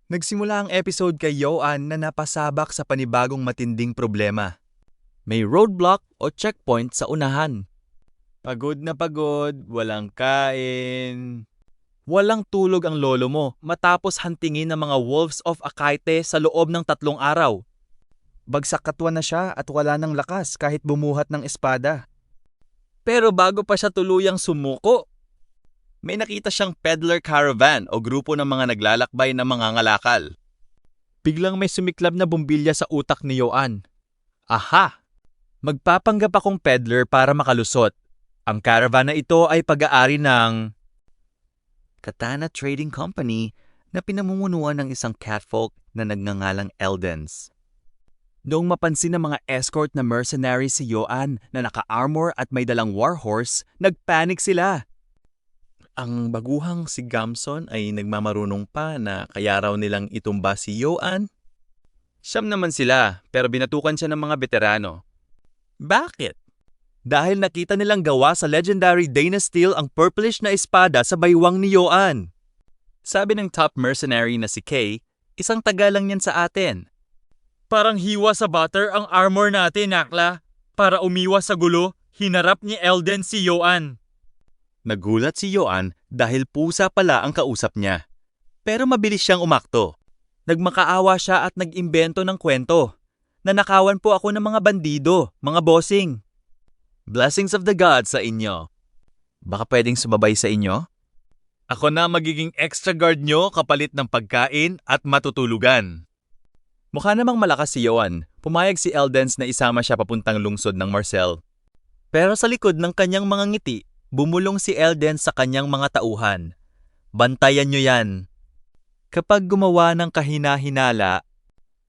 Nagsimula ang episode kay Yoan na napasabak sa panibagong matinding problema. May roadblock o checkpoint sa unahan. Pagod na pagod, walang kain. Walang tulog ang lolo mo matapos hantingin ng mga Wolves of Akaite sa loob ng 3 araw. Bagsak katwa na siya at wala ng lakas kahit bumuhat ng espada. Pero bago pa siya tuluyang sumuko, may nakita siyang peddler caravan o grupo ng mga naglalakbay na mga ngalakal. Biglang may sumiklab na bumbilya sa utak ni Yoan. Aha! Magpapanggap akong peddler para makalusot. Ang caravan na ito ay pag-aari ng Katana Trading Company na pinamumunuan ng isang catfolk na nagngangalang Eldens. Noong mapansin ng mga escort na mercenary si Yoan na naka-armor at may dalang warhorse, nagpanik sila. Ang baguhang si Gamson ay nagmamarunong pa na kaya raw nilang itumba si Yoan. Siyam naman sila pero binatukan siya ng mga veterano. Bakit? Dahil nakita nilang gawa sa legendary Dana Steel ang purplish na espada sa baywang ni Yoan. Sabi ng top mercenary na si Kay, isang taga lang yan sa atin. Parang hiwa sa butter ang armor natin, Nakla. Para umiwas sa gulo, hinarap ni Elden si Yoan. Nagulat si Yoan dahil pusa pala ang kausap niya. Pero mabilis siyang umakto. Nagmakaawa siya at nag-imbento ng kwento. Nanakawan po ako ng mga bandido, mga bossing. Blessings of the gods sa inyo. Baka pwedeng sumabay sa inyo? Ako na magiging extra guard nyo kapalit ng pagkain at matutulugan. Mukha namang malakas si Yoan. Pumayag si Eldens na isama siya papuntang lungsod ng Marcel. Pero sa likod ng kanyang mga ngiti, bumulong si Eldens sa kanyang mga tauhan. Bantayan nyo yan. Kapag gumawa ng kahina-hinala,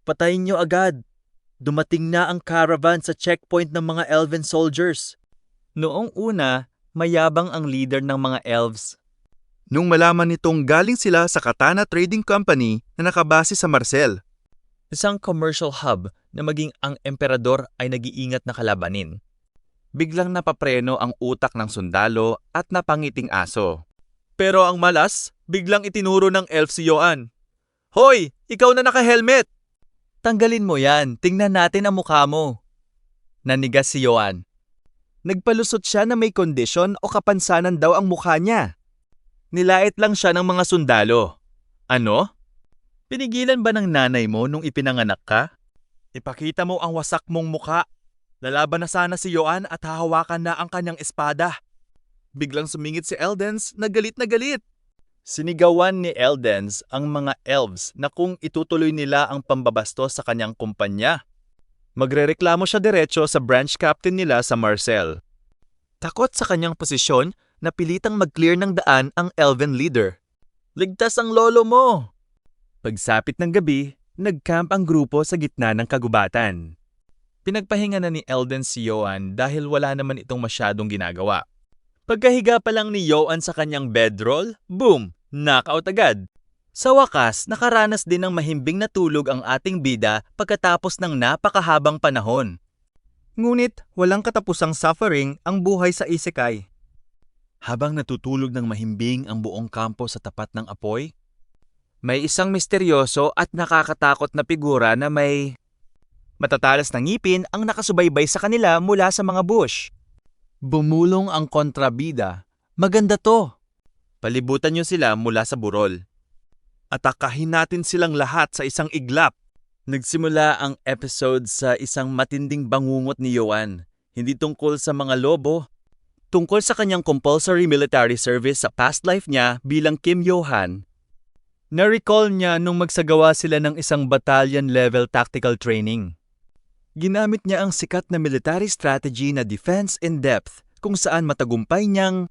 patayin nyo agad. Dumating na ang caravan sa checkpoint ng mga elven soldiers. Noong una, mayabang ang leader ng mga elves. Nung malaman nitong galing sila sa Katana Trading Company na nakabase sa Marcel, isang commercial hub na maging ang emperador ay nag-iingat na kalabanin. Biglang napapreno ang utak ng sundalo at napangiting aso. Pero ang malas, biglang itinuro ng elf si Yoan. Hoy! Ikaw na naka-helmet! Tanggalin mo yan, tingnan natin ang mukha mo. Nanigas si Yoan. Nagpalusot siya na may kondisyon o kapansanan daw ang mukha niya. Nilait lang siya ng mga sundalo. Ano? Pinigilan ba ng nanay mo nung ipinanganak ka? Ipakita mo ang wasak mong mukha. Lalaban na sana si Yoan at hahawakan na ang kanyang espada. Biglang sumingit si Eldens na galit na galit. Sinigawan ni Eldens ang mga elves na kung itutuloy nila ang pambabastos sa kanyang kumpanya. Magrereklamo siya diretso sa branch captain nila sa Marcel. Takot sa kanyang posisyon, napilitang mag-clear ng daan ang elven leader. Ligtas ang lolo mo! Pagsapit ng gabi, nag-camp ang grupo sa gitna ng kagubatan. Pinagpahinga na ni Elden si Yoan dahil wala naman itong masyadong ginagawa. Pagkahiga pa lang ni Yoan sa kanyang bedroll, boom! Knockout agad. Sa wakas, nakaranas din ng mahimbing na tulog ang ating bida pagkatapos ng napakahabang panahon. Ngunit walang katapusang suffering ang buhay sa isekai. Habang natutulog ng mahimbing ang buong kampo sa tapat ng apoy, may isang misteryoso at nakakatakot na figura na may matatalas na ngipin ang nakasubaybay sa kanila mula sa mga bush. Bumulong ang kontrabida. Maganda to. Palibutan niyo sila mula sa burol. Atakahin natin silang lahat sa isang iglap. Nagsimula ang episode sa isang matinding bangungot ni Yoan. Hindi tungkol sa mga lobo. Tungkol sa kanyang compulsory military service sa past life niya bilang Kim Yohan. Na-recall niya nung magsagawa sila ng isang battalion-level tactical training. Ginamit niya ang sikat na military strategy na defense in depth kung saan matagumpay niyang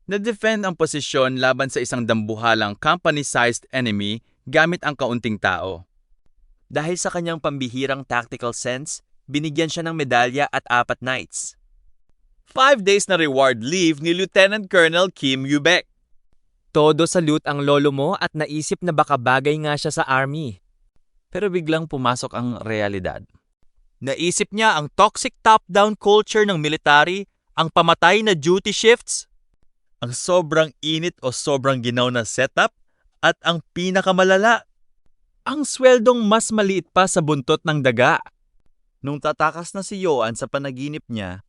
na-defend ang posisyon laban sa isang dambuhalang company-sized enemy gamit ang kaunting tao. Dahil sa kanyang pambihirang tactical sense, binigyan siya ng medalya at 4 knights. 5 days na reward leave ni Lieutenant Colonel Kim Yubek. Todo salute ang lolo mo at naisip na baka bagay nga siya sa army. Pero biglang pumasok ang realidad. Naisip niya ang toxic top-down culture ng military, ang pamatay na duty shifts, ang sobrang init o sobrang ginaw na setup, at ang pinakamalala, Ang sweldong mas maliit pa sa buntot ng daga. Nung tatakas na si Yoan sa panaginip niya,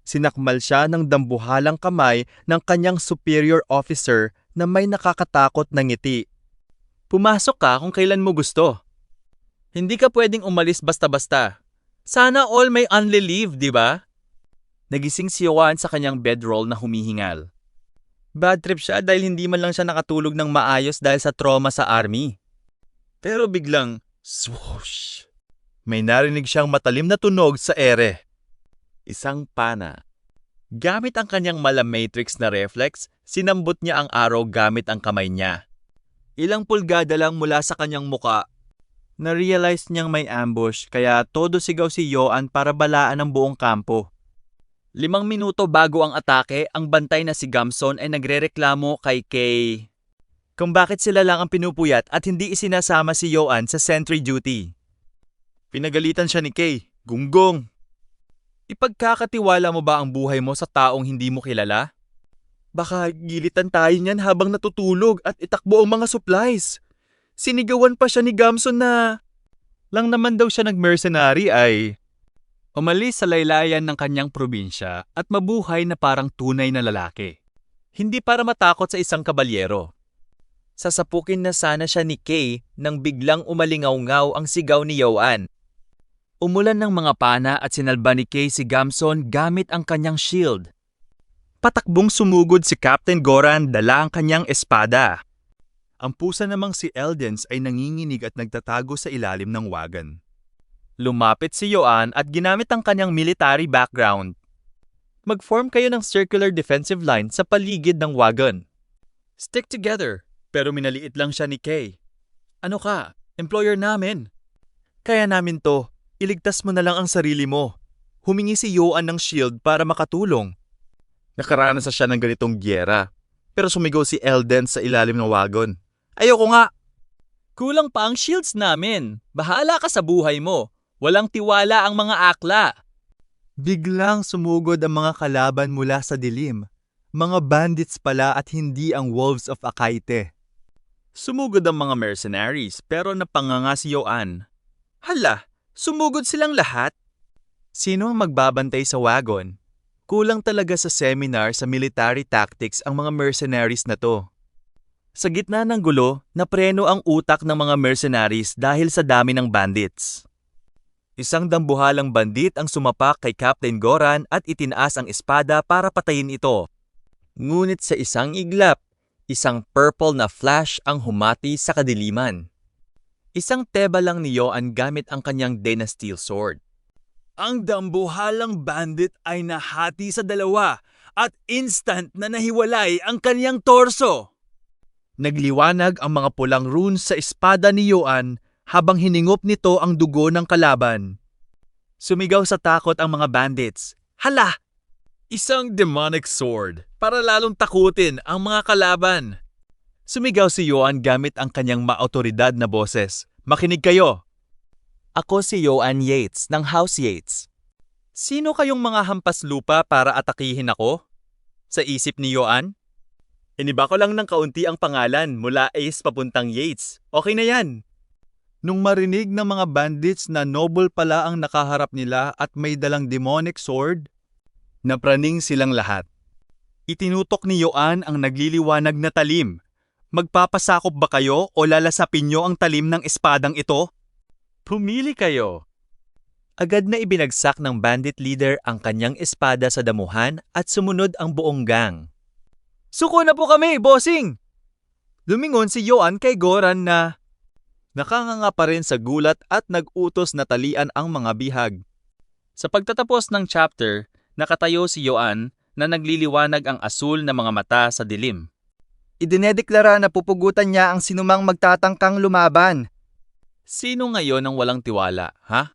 sinakmal siya ng dambuhalang kamay ng kanyang superior officer na may nakakatakot na ngiti. Pumasok ka kung kailan mo gusto. Hindi ka pwedeng umalis basta-basta. Sana all may only leave, di ba? Nagising si Yoan sa kanyang bedroll na humihingal. Bad trip siya dahil hindi man lang siya nakatulog ng maayos dahil sa trauma sa army. Pero biglang, swoosh! May narinig siyang matalim na tunog sa ere. Isang pana. Gamit ang kanyang malamatrix na reflex, sinambot niya ang araw gamit ang kamay niya. Ilang pulgada lang mula sa kanyang muka, na-realize niyang may ambush kaya todo sigaw si Yoan para balaan ang buong kampo. 5 minuto bago ang atake, ang bantay na si Gamson ay nagrereklamo kay Kay kung bakit sila lang ang pinupuyat at hindi isinasama si Yoan sa sentry duty. Pinagalitan siya ni Kay. Gunggong! Ipagkakatiwala mo ba ang buhay mo sa taong hindi mo kilala? Baka gilitan tayo niyan habang natutulog at itakbo ang mga supplies. Sinigawan pa siya ni Gamson na lang naman daw siya nag-mercenary ay umalis sa laylayan ng kanyang probinsya at mabuhay na parang tunay na lalaki. Hindi para matakot sa isang kabalyero. Sasapukin na sana siya ni Kay nang biglang umalingaw-ngaw ang sigaw ni Yoan. Umulan ng mga pana at sinalba ni Kay si Gamson gamit ang kanyang shield. Patakbong sumugod si Captain Goran dala ang kanyang espada. Ang pusa namang si Eldens ay nanginginig at nagtatago sa ilalim ng wagon. Lumapit si Yoan at ginamit ang kanyang military background. Mag-form kayo ng circular defensive line sa paligid ng wagon. Stick together. Pero minaliit lang siya ni Kay. Ano ka? Employer namin. Kaya namin to. Iligtas mo na lang ang sarili mo. Humingi si Yoan ng shield para makatulong. Nakaranas siya ng ganitong gyera. Pero sumigaw si Elden sa ilalim ng wagon. Ayoko nga. Kulang pa ang shields namin. Bahala ka sa buhay mo. Walang tiwala ang mga akla. Biglang sumugod ang mga kalaban mula sa dilim. Mga bandits pala at hindi ang Wolves of Akaite. Sumugod ang mga mercenaries pero napanganga si Yoan. Hala, sumugod silang lahat? Sino ang magbabantay sa wagon? Kulang talaga sa seminar sa military tactics ang mga mercenaries na to. Sa gitna ng gulo, napreno ang utak ng mga mercenaries dahil sa dami ng bandits. Isang dambuhalang bandit ang sumapak kay Captain Goran at itinaas ang espada para patayin ito. Ngunit sa isang iglap, isang purple na flash ang humati sa kadiliman. Isang teba lang ni Yoan gamit ang kanyang Dynasteel sword. Ang dambuhalang bandit ay nahati sa dalawa at instant na nahiwalay ang kanyang torso. Nagliwanag ang mga pulang runes sa espada ni Yoan habang hiningop nito ang dugo ng kalaban. Sumigaw sa takot ang mga bandits. Hala! Isang demonic sword para lalong takutin ang mga kalaban. Sumigaw si Yoan gamit ang kanyang maautoridad na boses. Makinig kayo! Ako si Yoan Yates ng House Yates. Sino kayong mga hampas lupa para atakihin ako? Sa isip ni Yoan? Iniba ko lang ng kaunti ang pangalan mula Ace papuntang Yates. Okay na yan. Nung marinig ng mga bandits na noble pala ang nakaharap nila at may dalang demonic sword, napraning silang lahat. Itinutok ni Yoan ang nagliliwanag na talim. Magpapasakop ba kayo o lalasapin nyo ang talim ng espadang ito? Pumili kayo. Agad na ibinagsak ng bandit leader ang kanyang espada sa damuhan at sumunod ang buong gang. Suko na po kami, bossing! Lumingon si Yoan kay Goran na nakanganga pa rin sa gulat at nag-utos na talian ang mga bihag. Sa pagtatapos ng chapter, nakatayo si Yoan na nagliliwanag ang asul na mga mata sa dilim. Idinedeklara na pupugutan niya ang sinumang magtatangkang lumaban. Sino ngayon ang walang tiwala, ha?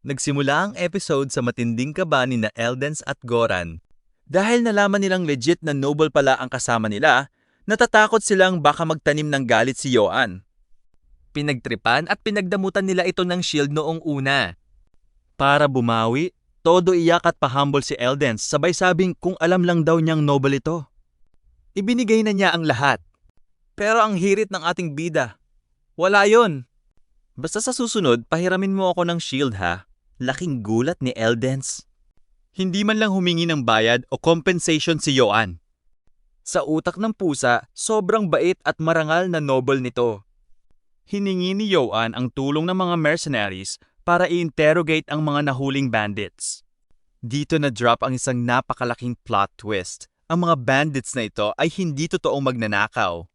Nagsimula ang episode sa matinding kaba ni na Eldens at Goran. Dahil nalaman nilang legit na noble pala ang kasama nila, natatakot silang baka magtanim ng galit si Yoan. Pinagtripan at pinagdamutan nila ito ng shield noong una. Para bumawi, todo iyak at pahumble si Eldens sabay sabing kung alam lang daw niyang noble ito. Ibinigay na niya ang lahat. Pero ang hirit ng ating bida, Wala yon. Basta sa susunod, pahiramin mo ako ng shield ha. Laking gulat ni Eldens. Hindi man lang humingi ng bayad o compensation si Yoan. Sa utak ng pusa, sobrang bait at marangal na noble nito. Hiningi ni Yoan ang tulong ng mga mercenaries para i-interrogate ang mga nahuling bandits. Dito na drop ang isang napakalaking plot twist. Ang mga bandits na ito ay hindi totoong magnanakaw.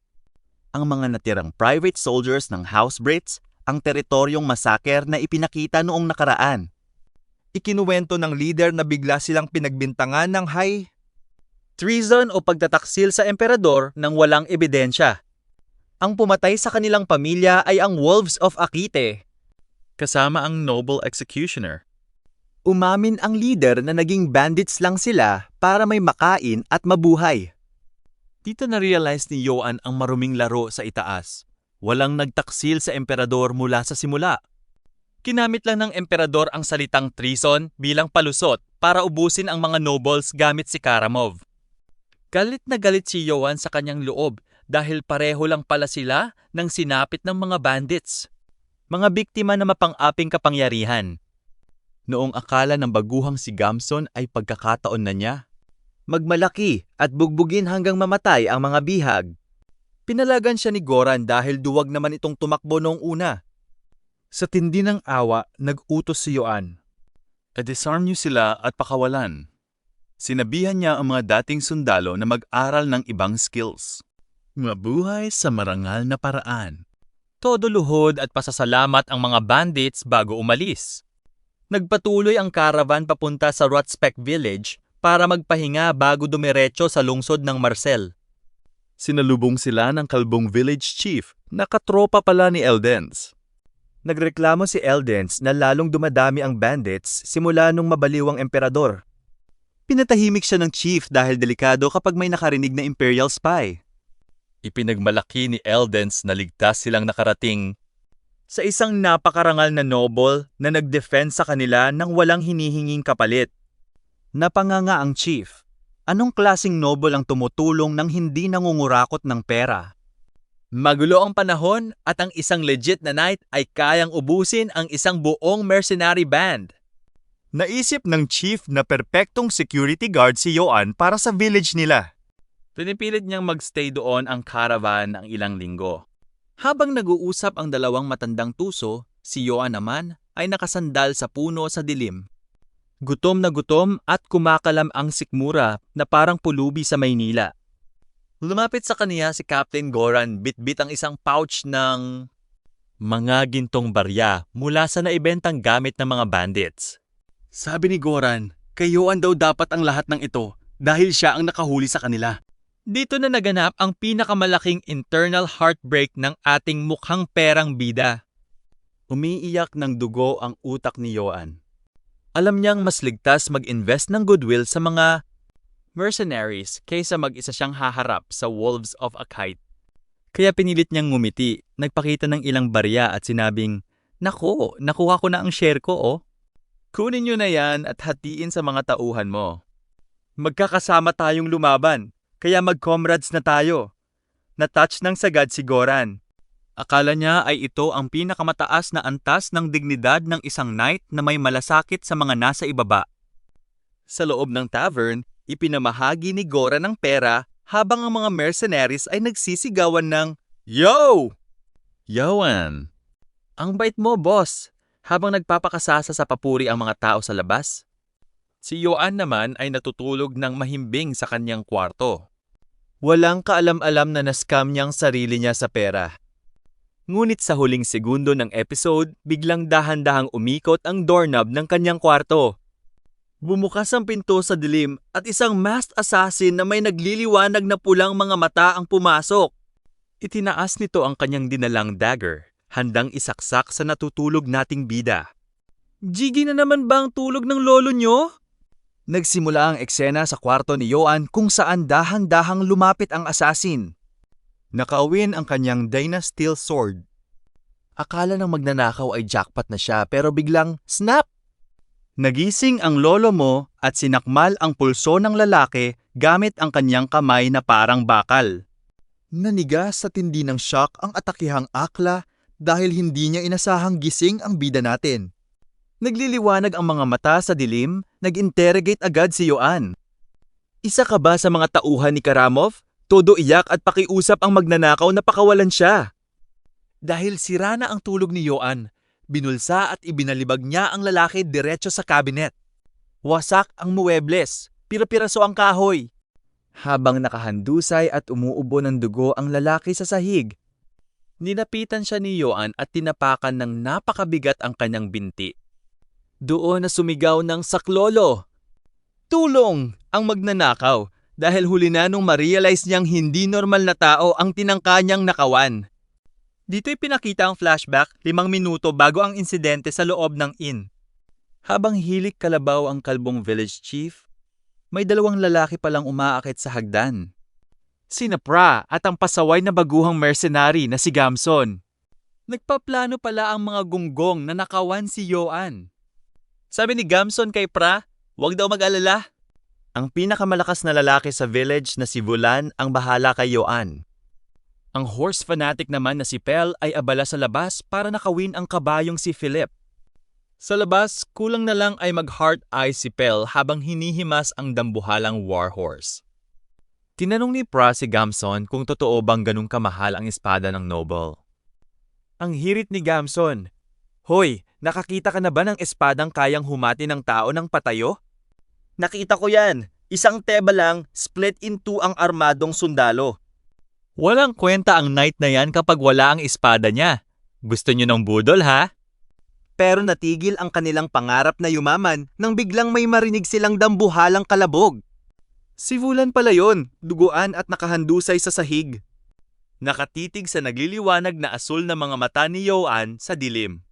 Ang mga natirang private soldiers ng House Brits ang teritoryong masaker na ipinakita noong nakaraan. Ikinuwento ng leader na bigla silang pinagbintangan ng high treason o pagtataksil sa emperador nang walang ebidensya. Ang pumatay sa kanilang pamilya ay ang Wolves of Akite, kasama ang noble executioner. Umamin ang leader na naging bandits lang sila para may makain at mabuhay. Dito na-realize ni Yoan ang maruming laro sa itaas. Walang nagtaksil sa emperador mula sa simula. Kinamit lang ng emperador ang salitang treason bilang palusot para ubusin ang mga nobles gamit si Karamov. Galit na galit si Yoan sa kanyang loob dahil pareho lang pala sila ng sinapit ng mga bandits. Mga biktima na mapang-aping kapangyarihan. Noong akala ng baguhang si Gamson ay pagkakataon na niya. Magmalaki at bugbugin hanggang mamatay ang mga bihag. Pinalagan siya ni Goran dahil duwag naman itong tumakbo noong una. Sa tindi ng awa, nag-utos si Yoan. E-disarm niyo sila at pakawalan. Sinabihan niya ang mga dating sundalo na mag-aral ng ibang skills. Mabuhay sa marangal na paraan. Todo luhod at pasasalamat ang mga bandits bago umalis. Nagpatuloy ang caravan papunta sa Rotspec Village para magpahinga bago dumiretso sa lungsod ng Marcel. Sinalubong sila ng kalbong village chief na katropa pala ni Eldens. Nagreklamo si Eldens na lalong dumadami ang bandits simula nung mabaliw ang emperador. Pinatahimik siya ng chief dahil delikado kapag may nakarinig na imperial spy. Ipinagmalaki ni Eldens na ligtas silang nakarating sa isang napakarangal na noble na nag-defend sa kanila nang walang hinihinging kapalit. Napanganga ang chief. Anong klaseng noble ang tumutulong nang hindi nangungurakot ng pera? Magulo ang panahon at ang isang legit na knight ay kayang ubusin ang isang buong mercenary band. Naisip ng chief na perpektong security guard si Yoan para sa village nila. Pinipilit niyang magstay doon ang caravan ng ilang linggo. Habang nag-uusap ang dalawang matandang tuso, si Yoan naman ay nakasandal sa puno sa dilim. Gutom na gutom at kumakalam ang sikmura na parang pulubi sa Maynila. Lumapit sa kaniya si Captain Goran bitbit ang isang pouch ng mga gintong barya mula sa naibentang gamit ng mga bandits. Sabi ni Goran, kay Yoan daw dapat ang lahat ng ito dahil siya ang nakahuli sa kanila. Dito na naganap ang pinakamalaking internal heartbreak ng ating mukhang perang bida. Umiiyak ng dugo ang utak ni Yoan. Alam niyang mas ligtas mag-invest ng goodwill sa mga mercenaries kaysa mag-isa siyang haharap sa Wolves of Akite. Kaya pinilit niyang ngumiti, nagpakita ng ilang barya at sinabing, "Nako, nakuha ko na ang share ko oh. Kunin niyo na yan at hatiin sa mga tauhan mo. Magkakasama tayong lumaban, kaya mag-comrades na tayo." Natouch ng sagad si Goran. Akala niya ay ito ang pinakamataas na antas ng dignidad ng isang knight na may malasakit sa mga nasa ibaba. Sa loob ng tavern, ipinamahagi ni Goran ang pera habang ang mga mercenaries ay nagsisigawan ng, "Yo! Yoan! Ang bait mo, boss!" habang nagpapakasasa sa papuri ang mga tao sa labas. Si Yoan naman ay natutulog ng mahimbing sa kanyang kwarto. Walang kaalam-alam na nascam niyang sarili niya sa pera. Ngunit sa huling segundo ng episode, biglang dahan-dahang umikot ang doorknob ng kanyang kwarto. Bumukas ang pinto sa dilim at isang masked assassin na may nagliliwanag na pulang mga mata ang pumasok. Itinaas nito ang kanyang dinalang dagger, handang isaksak sa natutulog nating bida. "Jiggy na naman ba ang tulog ng lolo nyo?" Nagsimula ang eksena sa kwarto ni Yoan kung saan dahan-dahang lumapit ang assassin. Nakawin ang kanyang Dynasteel sword. Akala ng magnanakaw ay jackpot na siya pero biglang snap! Nagising ang lolo mo at sinakmal ang pulso ng lalaki gamit ang kanyang kamay na parang bakal. Nanigas sa tindi ng shock ang atakihang akla dahil hindi niya inasahang gising ang bida natin. Nagliliwanag ang mga mata sa dilim, nag-interrogate agad si Yoan. Isa ka ba sa mga tauhan ni Karamov? Todo iyak at pakiusap ang magnanakaw na pakawalan siya. Dahil sira na ang tulog ni Yoan, binulsa at ibinalibag niya ang lalaki diretso sa kabinet. Wasak ang muwebles, pira-piraso ang kahoy. Habang nakahandusay at umuubo ng dugo ang lalaki sa sahig, ninapitan siya ni Yoan at tinapakan ng napakabigat ang kanyang binti. Doon na sumigaw ng saklolo. Tulong ang magnanakaw dahil huli na nung ma-realize niyang hindi normal na tao ang tinangka niyang nakawan. Dito'y pinakita ang flashback 5 minuto bago ang insidente sa loob ng inn. Habang hilik kalabaw ang kalbong village chief, may 2 lalaki palang umaakit sa hagdan. Sina Pra at ang pasaway na baguhang mercenary na si Gamson. Nagpaplano pala ang mga gunggong na nakawan si Yoan. Sabi ni Gamson kay Pra, huwag daw mag-alala. Ang pinakamalakas na lalaki sa village na si Vulan ang bahala kay Yoan. Ang horse fanatic naman na si Pel ay abala sa labas para nakawin ang kabayong si Philip. Sa labas, kulang na lang ay mag-heart eye si Pel habang hinihimas ang dambuhalang warhorse. Tinanong ni Pra si Gamson kung totoo bang ganun kamahal ang espada ng noble. Ang hirit ni Gamson, Hoy, nakakita ka na ba ng espadang kayang humati ng tao ng patayo? Nakita ko yan. Isang teba lang, split in 2 ang armadong sundalo. Walang kwenta ang knight na yan kapag wala ang espada niya. Gusto niyo ng budol, ha? Pero natigil ang kanilang pangarap na yumaman nang biglang may marinig silang dambuhalang kalabog. Si Vulan pala yun, duguan at nakahandusay sa sahig. Nakatitig sa nagliliwanag na asul na mga mata ni Yoan sa dilim.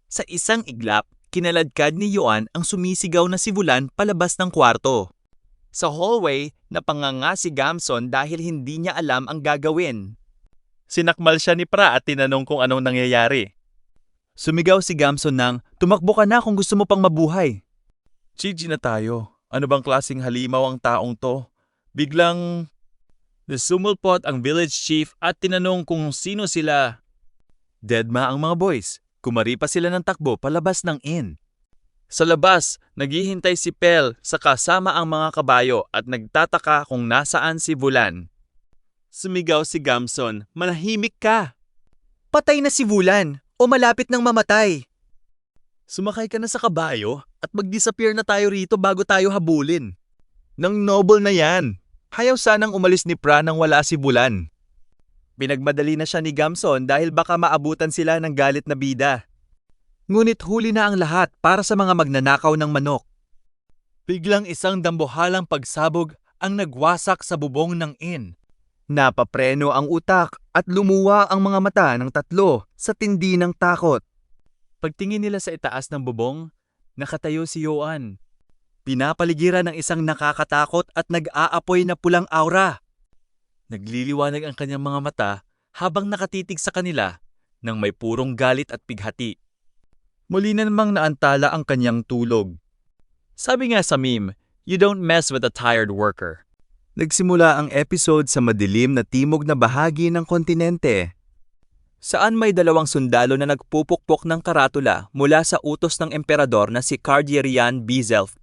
Sa isang iglap, kinaladkad ni Yoan ang sumisigaw na si Vulan palabas ng kwarto. Sa hallway, napanganga si Gamson dahil hindi niya alam ang gagawin. Sinakmal siya ni Pra at tinanong kung anong nangyayari. Sumigaw si Gamson ng, tumakbo ka na kung gusto mo pang mabuhay. Gigi na tayo. Ano bang klaseng halimaw ang taong to? Biglang sumulpot ang village chief at tinanong kung sino sila. Deadma ang mga boys. Kumari pa sila ng takbo palabas ng inn. Sa labas, naghihintay si Pel sa kasama ang mga kabayo at nagtataka kung nasaan si Vulan. Sumigaw si Gamson, manahimik ka! Patay na si Vulan o malapit nang mamatay. Sumakay ka na sa kabayo at mag-disappear na tayo rito bago tayo habulin. Nang noble na yan. Hayaw sanang umalis ni Pra nang wala si Vulan. Pinagmadali na siya ni Gamson dahil baka maabutan sila ng galit na bida. Ngunit huli na ang lahat para sa mga magnanakaw ng manok. Biglang isang dambuhalang pagsabog ang nagwasak sa bubong ng inn. Napapreno ang utak at lumuwa ang mga mata ng 3 sa tindi ng takot. Pagtingin nila sa itaas ng bubong, nakatayo si Yoan. Pinapaligiran ng isang nakakatakot at nag-aapoy na pulang aura. Nagliliwanag ang kanyang mga mata habang nakatitig sa kanila nang may purong galit at pighati. Muli na namang naantala ang kanyang tulog. Sabi nga sa meme, you don't mess with a tired worker. Nagsimula ang episode sa madilim na timog na bahagi ng kontinente, saan may 2 sundalo na nagpupukpok ng karatula mula sa utos ng emperador na si Carderian Bizelf.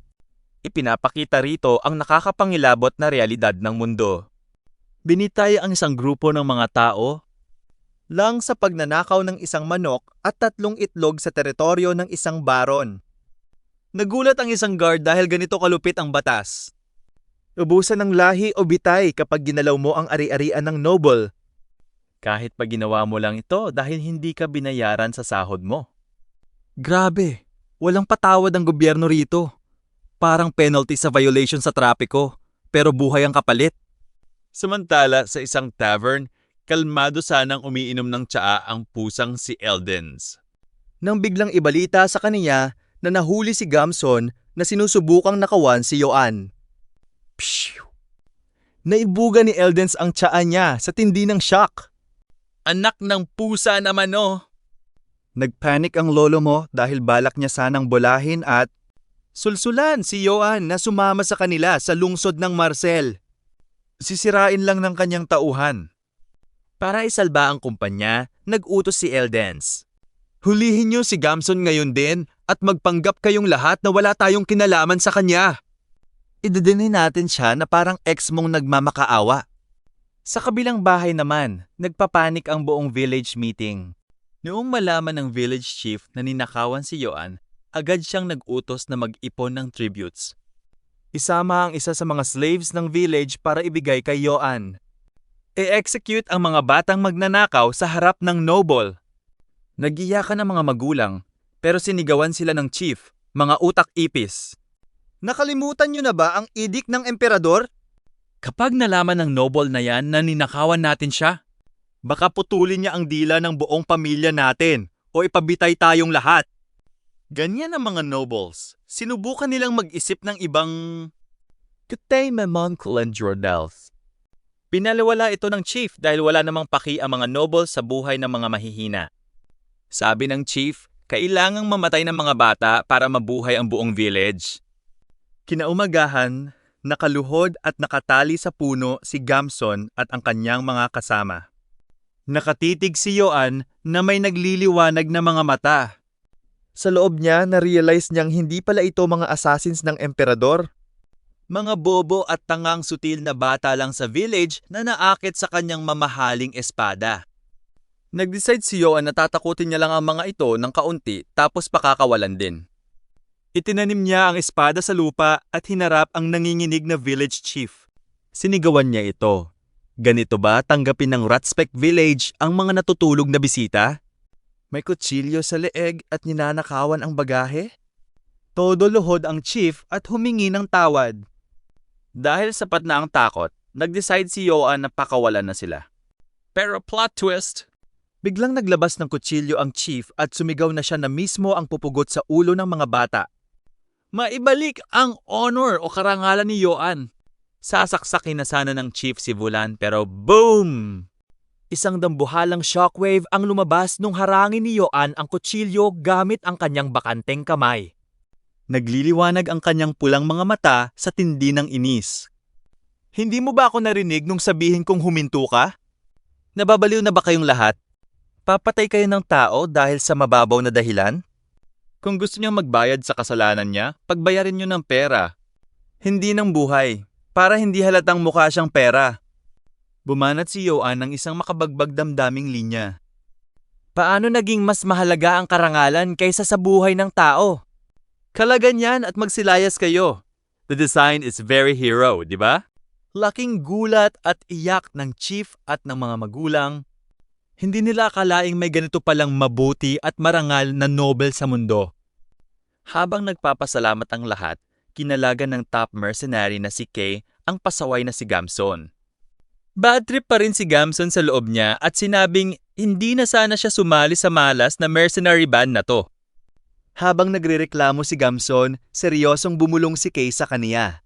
Ipinapakita rito ang nakakapangilabot na realidad ng mundo. Binitay ang isang grupo ng mga tao lang sa pagnanakaw ng isang manok at 3 itlog sa teritoryo ng isang baron. Nagulat ang isang guard dahil ganito kalupit ang batas. Ubusan ng lahi o bitay kapag ginalaw mo ang ari-arian ng noble. Kahit pa ginawa mo lang ito dahil hindi ka binayaran sa sahod mo. Grabe, walang patawad ang gobyerno rito. Parang penalty sa violation sa trapiko, pero buhay ang kapalit. Samantala sa isang tavern, kalmado sanang umiinom ng tsaa ang pusang si Eldens. Nang biglang ibalita sa kaniya na nahuli si Gamson na sinusubukang nakawan si Yoan. Pshew! Naibuga ni Eldens ang tsaa niya sa tindi ng shock. Anak ng pusa naman oh! Nagpanik ang lolo mo dahil balak niya sanang bolahin at sulsulan si Yoan na sumama sa kanila sa lungsod ng Marcel. Sisirain lang ng kanyang tauhan. Para isalba ang kumpanya, nag-utos si Eldance. Hulihin niyo si Gamson ngayon din at magpanggap kayong lahat na wala tayong kinalaman sa kanya. Idedinin natin siya na parang ex mong nagmamakaawa. Sa kabilang bahay naman, nagpapanik ang buong village meeting. Noong malaman ng village chief na ninakawan si Yoan, agad siyang nag-utos na mag-ipon ng tributes. Isama ang isa sa mga slaves ng village para ibigay kay Yoan. I-execute ang mga batang magnanakaw sa harap ng noble. Nag-iyakan ang mga magulang, pero sinigawan sila ng chief, mga utak-ipis. Nakalimutan niyo na ba ang edict ng emperador? Kapag nalaman ng noble na yan na ninakawan natin siya, baka putulin niya ang dila ng buong pamilya natin o ipabitay tayong lahat. Ganyan ang mga nobles. Sinubukan nilang mag-isip ng ibang Kutay Mamonkul and Jordals. Pinaliwala ito ng chief dahil wala namang paki ang mga nobles sa buhay ng mga mahihina. Sabi ng chief, kailangang mamatay ng mga bata para mabuhay ang buong village. Kinaumagahan, nakaluhod at nakatali sa puno si Gamson at ang kanyang mga kasama. Nakatitig si Yoan na may nagliliwanag na mga mata. Sa loob niya, na-realize niyang hindi pala ito mga assassins ng emperador. Mga bobo at tangang sutil na bata lang sa village na naakit sa kanyang mamahaling espada. Nag-decide si Yoan na tatakutin niya lang ang mga ito ng kaunti tapos pakakawalan din. Itinanim niya ang espada sa lupa at hinarap ang nanginginig na village chief. Sinigawan niya ito. Ganito ba tanggapin ng Ratspek Village ang mga natutulog na bisita? May kutsilyo sa leeg at ninanakawan ang bagahe? Todo luhod ang chief at humingi ng tawad. Dahil sapat na ang takot, nag-decide si Yoan na pakawalan na sila. Pero plot twist! Biglang naglabas ng kutsilyo ang chief at sumigaw na siya na mismo ang pupugot sa ulo ng mga bata. Maibalik ang honor o karangalan ni Yoan. Sasaksakin na sana ng chief si Vulan pero boom! Isang dambuhalang shockwave ang lumabas nung harangin ni Yoan ang kutsilyo gamit ang kanyang bakanteng kamay. Nagliliwanag ang kanyang pulang mga mata sa tindi ng inis. Hindi mo ba ako narinig nung sabihin kong huminto ka? Nababaliw na ba kayong lahat? Papatay kayo ng tao dahil sa mababaw na dahilan? Kung gusto niyang magbayad sa kasalanan niya, pagbayarin niyo ng pera. Hindi ng buhay, para hindi halatang mukha siyang pera. Bumanat si Yoan ng isang makabagbag damdaming linya. Paano naging mas mahalaga ang karangalan kaysa sa buhay ng tao? Kalaganyan at magsilayas kayo. The design is very hero, di ba? Laking gulat at iyak ng chief at ng mga magulang. Hindi nila akalaing may ganito palang mabuti at marangal na Nobel sa mundo. Habang nagpapasalamat ang lahat, kinalagan ng top mercenary na si Kay ang pasaway na si Gamson. Bad trip pa rin si Gamson sa loob niya at sinabing hindi na sana siya sumali sa malas na mercenary band na to. Habang nagrereklamo si Gamson, seryosong bumulong si Kay sa kaniya.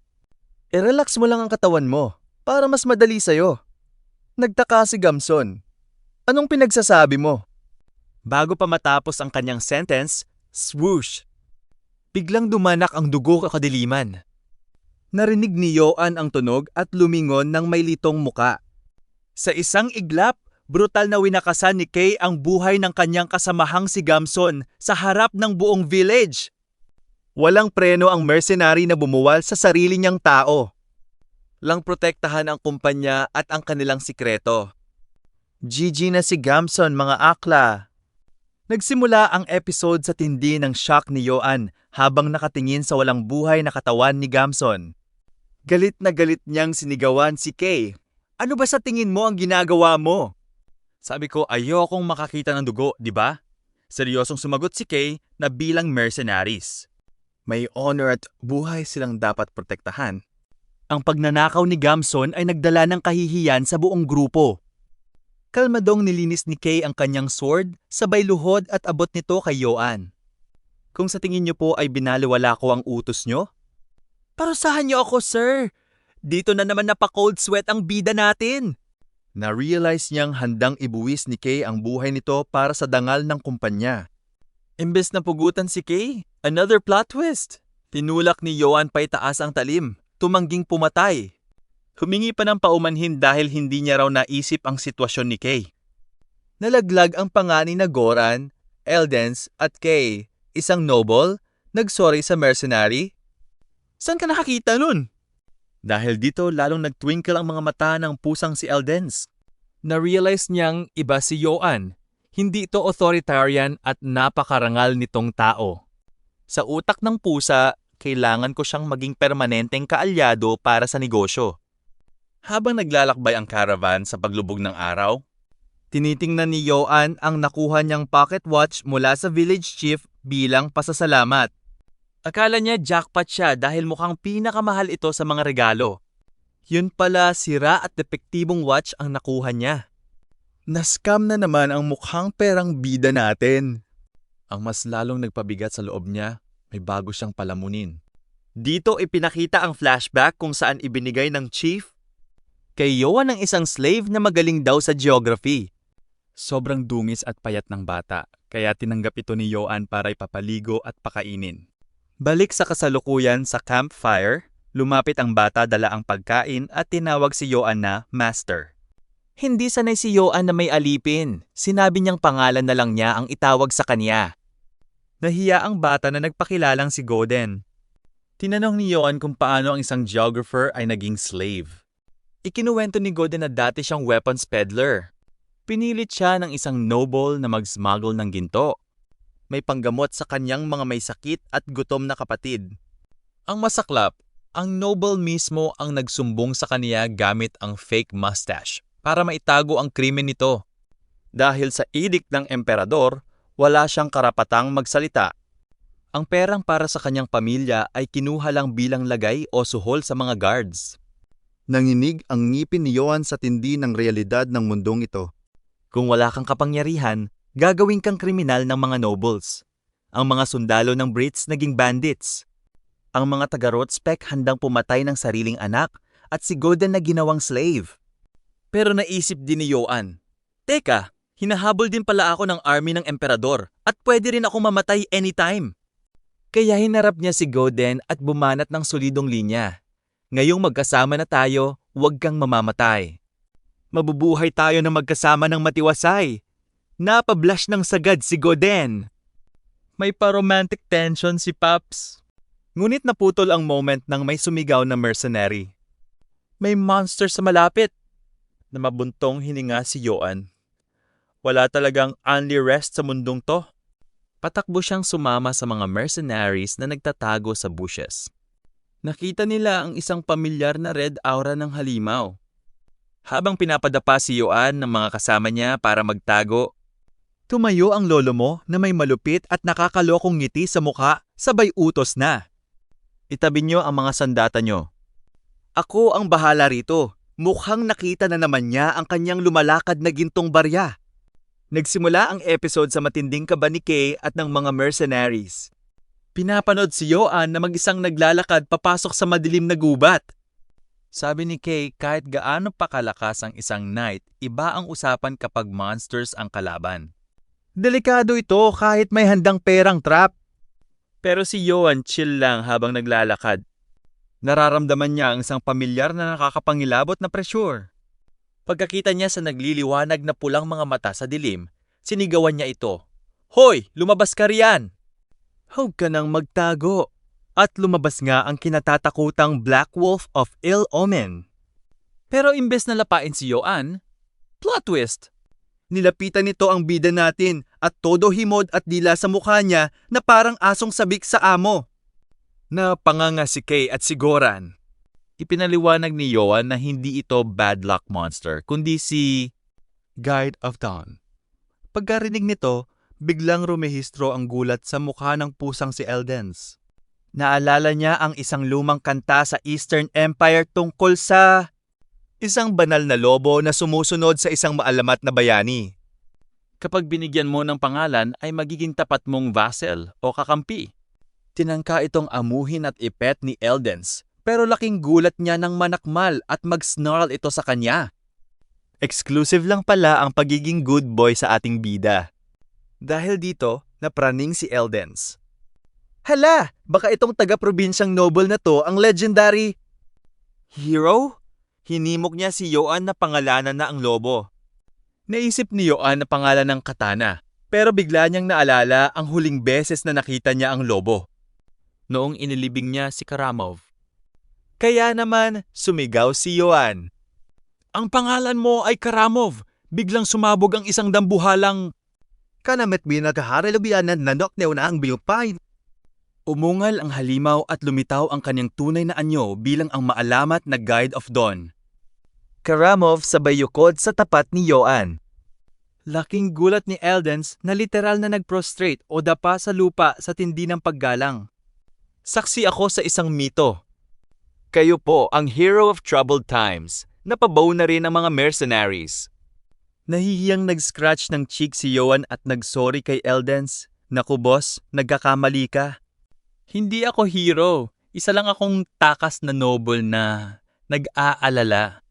I-relax mo lang ang katawan mo para mas madali sa'yo. Nagtaka si Gamson. Anong pinagsasabi mo? Bago pa matapos ang kanyang sentence, swoosh! Biglang dumanak ang dugo sa kadiliman. Narinig ni Yoan ang tunog at lumingon ng may litong muka. Sa isang iglap, brutal na winakasan ni Kay ang buhay ng kanyang kasamahang si Gamson sa harap ng buong village. Walang preno ang mercenary na bumuwal sa sarili niyang tao. Lang protektahan ang kumpanya at ang kanilang sikreto. GG na si Gamson mga akla. Nagsimula ang episode sa tindi ng shock ni Yoan habang nakatingin sa walang buhay na katawan ni Gamson. Galit na galit niyang sinigawan si Kay. Ano ba sa tingin mo ang ginagawa mo? Sabi ko ayokong makakita ng dugo, di ba? Seryosong sumagot si Kay na bilang mercenaries. May honor at buhay silang dapat protektahan. Ang pagnanakaw ni Gamson ay nagdala ng kahihiyan sa buong grupo. Kalmadong nilinis ni Kay ang kanyang sword, sabay luhod at abot nito kay Yoan. Kung sa tingin niyo po ay binaliwala ko ang utos niyo? Parusahan niyo ako, sir! Dito na naman napa-cold sweat ang bida natin! Na-realize niyang handang ibuwis ni Kay ang buhay nito para sa dangal ng kumpanya. Imbes na pugutan si Kay, another plot twist! Tinulak ni Yoan paitaas ang talim, tumangging pumatay. Humingi pa ng paumanhin dahil hindi niya raw naisip ang sitwasyon ni Kay. Nalaglag ang pangani na Goran, Eldens at Kay. Isang noble, nagsorry sa mercenary. Saan ka nakakita nun? Dahil dito lalong nagtwinkle ang mga mata ng pusang si Eldens. Na-realize niyang iba si Yoan. Hindi ito authoritarian at napakarangal nitong tao. Sa utak ng pusa, kailangan ko siyang maging permanenteng kaalyado para sa negosyo. Habang naglalakbay ang caravan sa paglubog ng araw, tinitingnan ni Yoan ang nakuha niyang pocket watch mula sa village chief bilang pasasalamat. Akala niya jackpot siya dahil mukhang pinakamahal ito sa mga regalo. Yun pala, sira at depektibong watch ang nakuha niya. Nascam na naman ang mukhang perang bida natin. Ang mas lalong nagpabigat sa loob niya, may bago siyang palamunin. Dito ipinakita ang flashback kung saan ibinigay ng chief kay Yoan ng isang slave na magaling daw sa geography. Sobrang dungis at payat ng bata, kaya tinanggap ito ni Yoan para ipapaligo at pakainin. Balik sa kasalukuyan sa campfire, lumapit ang bata dala ang pagkain at tinawag si Yoan na Master. Hindi sanay si Yoan na may alipin. Sinabi niyang pangalan na lang niya ang itawag sa kanya. Nahiya ang bata na nagpakilalang si Goden. Tinanong ni Yoan kung paano ang isang geographer ay naging slave. Ikinuwento ni Goden na dati siyang weapons peddler. Pinilit siya ng isang noble na mag-smuggle ng ginto. May panggamot sa kanyang mga may sakit at gutom na kapatid. Ang masaklap, ang noble mismo ang nagsumbong sa kaniya gamit ang fake mustache para maitago ang krimen nito. Dahil sa edict ng emperador, wala siyang karapatang magsalita. Ang perang para sa kanyang pamilya ay kinuha lang bilang lagay o suhol sa mga guards. Nanginig ang ngipin ni Yoan sa tindi ng realidad ng mundong ito. Kung wala kang kapangyarihan, gagawin kang kriminal ng mga nobles. Ang mga sundalo ng Brits naging bandits. Ang mga taga-Rotspec handang pumatay ng sariling anak at si Goden na ginawang slave. Pero naisip din ni Yoan, teka, hinahabol din pala ako ng army ng emperador at pwede rin akong mamatay anytime. Kaya hinarap niya si Goden at bumanat ng solidong linya. Ngayong magkasama na tayo, huwag kang mamamatay. Mabubuhay tayo na magkasama ng matiwasay. Napablash ng sagad si Goden. May pa-romantic tension si Paps. Ngunit naputol ang moment nang may sumigaw na mercenary. May monster sa malapit. Na mabuntong hininga si Yoan. Wala talagang only rest sa mundong to. Patakbo siyang sumama sa mga mercenaries na nagtatago sa bushes. Nakita nila ang isang pamilyar na red aura ng halimaw. Habang pinapadapa si Yoan ng mga kasama niya para magtago, tumayo ang lolo mo na may malupit at nakakalokong ngiti sa mukha, sabay utos na. Itabi niyo ang mga sandata niyo. Ako ang bahala rito. Mukhang nakita na naman niya ang kanyang lumalakad na gintong barya. Nagsimula ang episode sa matinding kaba ni Kay at ng mga mercenaries. Pinapanood si Yoan na mag-isang naglalakad papasok sa madilim na gubat. Sabi ni Kay, kahit gaano pa kalakas ang isang knight, iba ang usapan kapag monsters ang kalaban. Delikado ito kahit may handang perang trap. Pero si Yoan chill lang habang naglalakad. Nararamdaman niya ang isang pamilyar na nakakapangilabot na pressure. Pagkakita niya sa nagliliwanag na pulang mga mata sa dilim, sinigawan niya ito. Hoy! Lumabas ka riyan! Huwag ka nang magtago. At lumabas nga ang kinatatakutang Black Wolf of Ill Omen. Pero imbes na lapain si Yoan, plot twist! Nilapitan nito ang bida natin at todo himod at dila sa mukha niya na parang asong sabik sa amo. Napanganga si Kay at si Goran. Ipinaliwanag ni Yoan na hindi ito bad luck monster, kundi si Guide of Dawn. Pagkarinig nito, biglang rumehistro ang gulat sa mukha ng pusang si Eldens. Naalala niya ang isang lumang kanta sa Eastern Empire tungkol sa isang banal na lobo na sumusunod sa isang maalamat na bayani. Kapag binigyan mo ng pangalan ay magiging tapat mong vassal o kakampi. Tinangka itong amuhin at ipet ni Eldens, pero laking gulat niya nang manakmal at mag-snarl ito sa kanya. Exclusive lang pala ang pagiging good boy sa ating bida. Dahil dito, napraning si Eldens. Hala! Baka itong taga-probinsyang noble na to ang legendary hero? Hinimok niya si Yoan na pangalanan na ang lobo. Naisip ni Yoan na pangalan ng katana, pero bigla niyang naalala ang huling beses na nakita niya ang lobo. Noong inilibing niya si Karamov. Kaya naman, sumigaw si Yoan. Ang pangalan mo ay Karamov! Biglang sumabog ang isang dambuhalang... Kanamet binaghaharelubyanan nanok na ang biyupain. Umungal ang halimaw at lumitaw ang kanyang tunay na anyo bilang ang maalamat na Guide of Dawn. Karamov sabay yukod sa tapat ni Yoan. Laking gulat ni Eldens na literal na nag-prostrate o dapa sa lupa sa tindi ng paggalang. Saksi ako sa isang mito. Kayo po ang hero of troubled times. Napabaw na rin ang mga mercenaries. Nahihiyang nag-scratch ng cheek si Yoan at nag-sorry kay Eldens. Naku boss, nagkakamali ka. Hindi ako hero. Isa lang akong takas na noble na nag-aalala.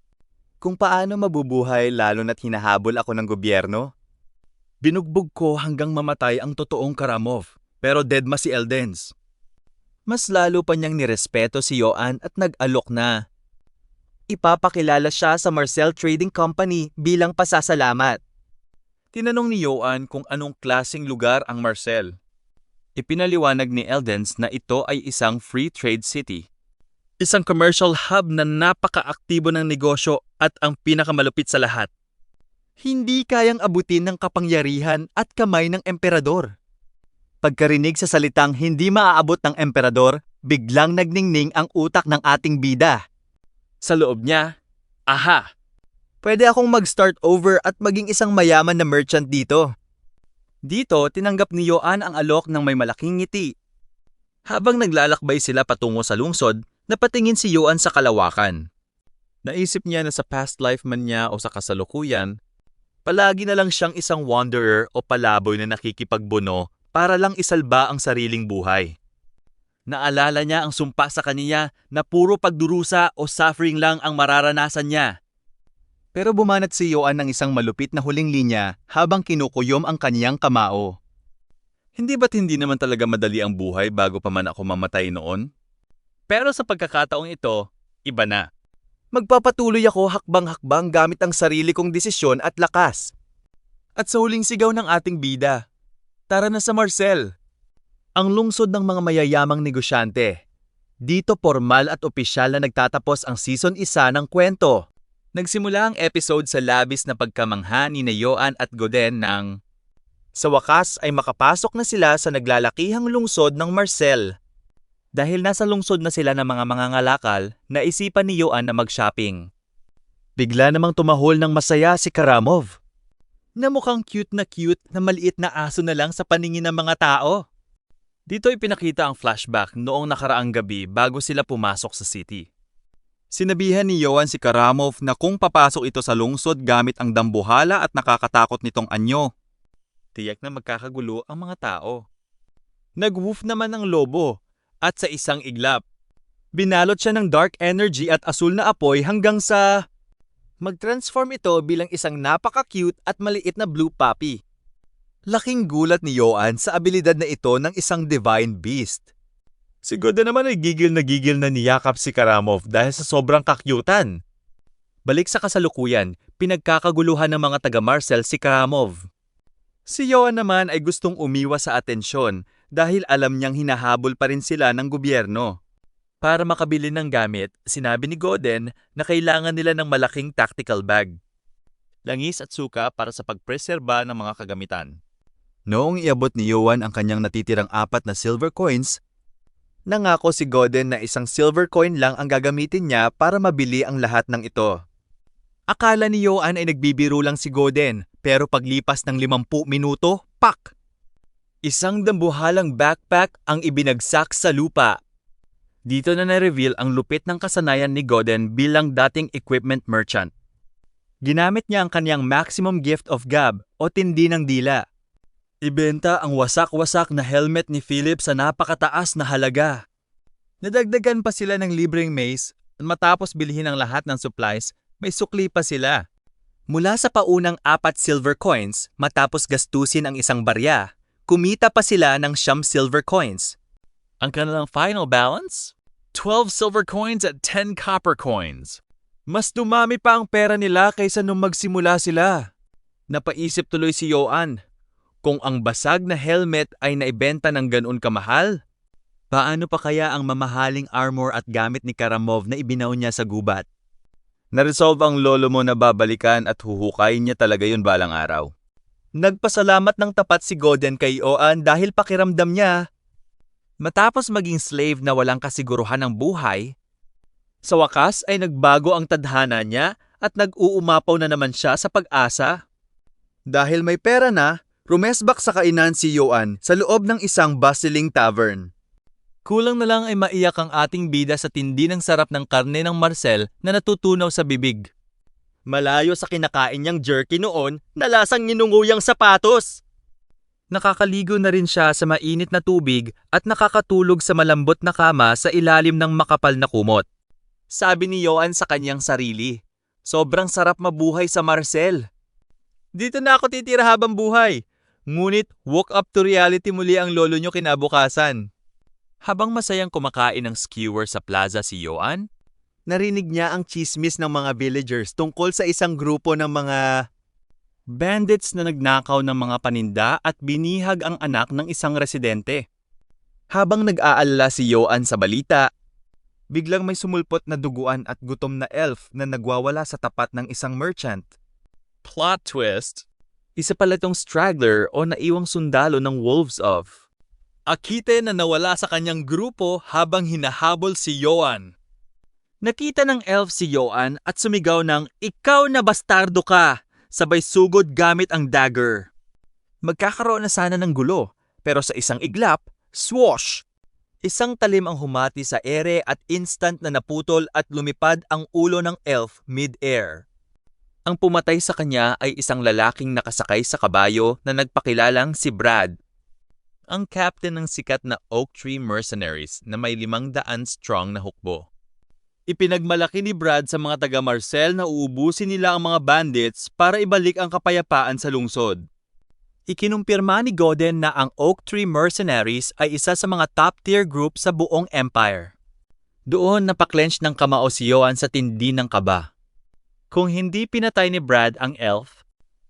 Kung paano mabubuhay lalo na't hinahabol ako ng gobyerno? Binugbog ko hanggang mamatay ang totoong Karamov, pero deadma si Eldens. Mas lalo pa niyang nirespeto si Yoan at nag-alok na. Ipapakilala siya sa Marcel Trading Company bilang pasasalamat. Tinanong ni Yoan kung anong klaseng lugar ang Marcel. Ipinaliwanag ni Eldens na ito ay isang free trade city. Isang commercial hub na napaka-aktibo ng negosyo at ang pinakamalupit sa lahat. Hindi kayang abutin ng kapangyarihan at kamay ng emperador. Pagkarinig sa salitang hindi maaabot ng emperador, biglang nagningning ang utak ng ating bida. Sa loob niya, aha! Pwede akong mag-start over at maging isang mayaman na merchant dito. Dito, tinanggap ni Yoan ang alok ng may malaking ngiti. Habang naglalakbay sila patungo sa lungsod, napatingin si Yoan sa kalawakan. Naisip niya na sa past life man niya o sa kasalukuyan, palagi na lang siyang isang wanderer o palaboy na nakikipagbuno para lang isalba ang sariling buhay. Naalala niya ang sumpa sa kaniya na puro pagdurusa o suffering lang ang mararanasan niya. Pero bumanat si Yoan ng isang malupit na huling linya habang kinukuyom ang kaniyang kamao. Hindi ba't hindi naman talaga madali ang buhay bago pa man ako mamatay noon? Pero sa pagkakataong ito, iba na. Magpapatuloy ako hakbang-hakbang gamit ang sarili kong desisyon at lakas. At sa huling sigaw ng ating bida, tara na sa Marcel. Ang lungsod ng mga mayayamang negosyante. Dito formal at opisyal na nagtatapos ang season 1 ng kwento. Nagsimula ang episode sa labis na pagkamangha ni Yoan at Goden ng sa wakas ay makapasok na sila sa naglalakihang lungsod ng Marcel. Dahil nasa lungsod na sila ng mga mangangalakal, naisipan ni Yoan na mag-shopping. Bigla namang tumahol ng masaya si Karamov. Na mukhang cute na maliit na aso na lang sa paningin ng mga tao. Dito ipinakita ang flashback noong nakaraang gabi bago sila pumasok sa city. Sinabihan ni Yoan si Karamov na kung papasok ito sa lungsod gamit ang dambuhala at nakakatakot nitong anyo, tiyak na magkakagulo ang mga tao. Nag-woof naman ang lobo at sa isang iglap, binalot siya ng dark energy at asul na apoy hanggang sa mag-transform ito bilang isang napaka-cute at maliit na blue puppy. Laking gulat ni Yoan sa abilidad na ito ng isang divine beast. Si Goden naman ay gigil na niyakap si Karamov dahil sa sobrang kakyutan. Balik sa kasalukuyan, pinagkakaguluhan ng mga taga-Marcel si Karamov. Si Yoan naman ay gustong umiwas sa atensyon dahil alam niyang hinahabol pa rin sila ng gobyerno. Para makabili ng gamit, sinabi ni Goden na kailangan nila ng malaking tactical bag. Langis at suka para sa pagpreserba ng mga kagamitan. Noong iabot ni Yoan ang kanyang natitirang 4 na silver coins, nangako si Goden na isang silver coin lang ang gagamitin niya para mabili ang lahat ng ito. Akala ni Yoan ay nagbibiro lang si Goden, pero paglipas ng 50 minuto, pak! Isang dambuhalang backpack ang ibinagsak sa lupa. Dito na na-reveal ang lupit ng kasanayan ni Goden bilang dating equipment merchant. Ginamit niya ang kanyang maximum gift of gab o tindi ng dila. Ibenta ang wasak-wasak na helmet ni Philip sa napakataas na halaga. Nadagdagan pa sila ng libreng mace at matapos bilhin ang lahat ng supplies, may sukli pa sila. Mula sa paunang 4 silver coins matapos gastusin ang isang barya, kumita pa sila ng 9 silver coins. Ang kanilang final balance? 12 silver coins at 10 copper coins. Mas dumami pa ang pera nila kaysa nung magsimula sila. Napaisip tuloy si Yoan, kung ang basag na helmet ay naibenta ng ganoon kamahal, paano pa kaya ang mamahaling armor at gamit ni Karamov na ibinaw niya sa gubat? Naresolve ang lolo mo na babalikan at huhukayin niya talaga yun balang araw. Nagpasalamat ng tapat si Goden kay Yoan dahil pakiramdam niya. Matapos maging slave na walang kasiguruhan ng buhay, sa wakas ay nagbago ang tadhana niya at nag-uumapaw na naman siya sa pag-asa. Dahil may pera na, rumesbak sa kainan si Yoan sa loob ng isang bustling tavern. Kulang na lang ay maiyak ang ating bida sa tindi ng sarap ng karne ng Marcel na natutunaw sa bibig. Malayo sa kinakain niyang jerky noon na lasang ninunguyang sapatos. Nakakaligo na rin siya sa mainit na tubig at nakakatulog sa malambot na kama sa ilalim ng makapal na kumot. Sabi ni Yoan sa kanyang sarili, sobrang sarap mabuhay sa Marcel. Dito na ako titira habang buhay. Ngunit woke up to reality muli ang lolo niyo kinabukasan. Habang masayang kumakain ng skewer sa plaza si Yoan, narinig niya ang chismis ng mga villagers tungkol sa isang grupo ng mga bandits na nagnakaw ng mga paninda at binihag ang anak ng isang residente. Habang nag-aalala si Yoan sa balita, biglang may sumulpot na duguan at gutom na elf na nagwawala sa tapat ng isang merchant. Plot twist! Isa pala itong straggler o naiwang sundalo ng Wolves of Akite na nawala sa kanyang grupo habang hinahabol si Yoan. Nakita ng elf si Yoan at sumigaw ng, "Ikaw na bastardo ka!" Sabay sugod gamit ang dagger. Magkakaroon na sana ng gulo, pero sa isang iglap, swoosh! Isang talim ang humati sa ere at instant na naputol at lumipad ang ulo ng elf mid-air. Ang pumatay sa kanya ay isang lalaking nakasakay sa kabayo na nagpakilalang si Brad, ang captain ng sikat na Oak Tree Mercenaries na may 500 strong na hukbo. Ipinagmalaki ni Brad sa mga taga-Marcel na uubusin nila ang mga bandits para ibalik ang kapayapaan sa lungsod. Ikinumpirma ni Goden na ang Oak Tree Mercenaries ay isa sa mga top-tier group sa buong empire. Doon napaklench ng kamao si Yoan sa tindi ng kaba. Kung hindi pinatay ni Brad ang elf,